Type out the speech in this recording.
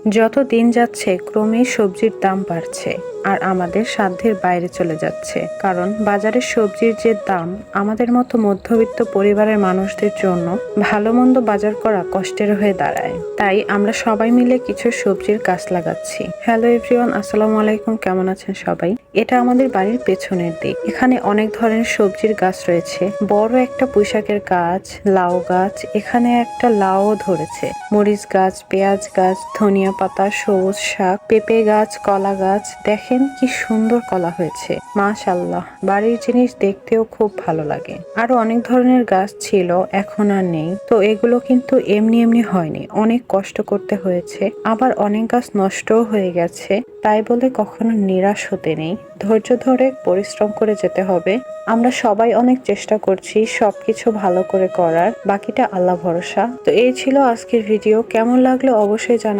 যত দিন যাচ্ছে ক্রমেই সবজির দাম বাড়ছে আর আমাদের সাধ্যের বাইরে চলে যাচ্ছে, কারণ বাজারের সবজির যে দাম আমাদের মতো মধ্যবিত্ত পরিবারের মানুষদের জন্য ভালো মন্দ বাজার করা কষ্টের হয়ে দাঁড়ায়। তাই আমরা সবাই মিলে কিছু সবজির গাছ লাগাচ্ছি। হ্যালো এভরিওয়ান, আসসালামু আলাইকুম। কেমন আছেন সবাই? এটা আমাদের বাড়ির পেছনের দিক। এখানে অনেক ধরনের সবজির গাছ রয়েছে। বড় একটা পুঁইশাকের গাছ, লাউ গাছ, এখানে একটা লাউ ধরেছে, মরিচ গাছ, পেঁয়াজ গাছ, ধনিয়া পাতা, সবুজ শাক, পেঁপে গাছ, কলা গাছ। দেখেন কি সুন্দর কলা হয়েছে, মাশাআল্লাহ। বাড়ির জিনিস দেখতেও খুব ভালো লাগে। আরো অনেক ধরনের গাছ ছিল, এখন আর নেই। তো এগুলো কিন্তু এমনি এমনি হয়নি, অনেক কষ্ট করতে হয়েছে। আবার অনেক গাছ নষ্টও হয়ে গেছে। তাই বলে কখনো নিরাশ হতে নেই, ধৈর্য ধরে পরিশ্রম করে যেতে হবে। আমরা সবাই অনেক চেষ্টা করছি সবকিছু ভালো করে করার, বাকিটা আল্লাহ ভরসা। তো এই ছিল আজকের ভিডিও। কেমন লাগলো অবশ্যই জানাবেন।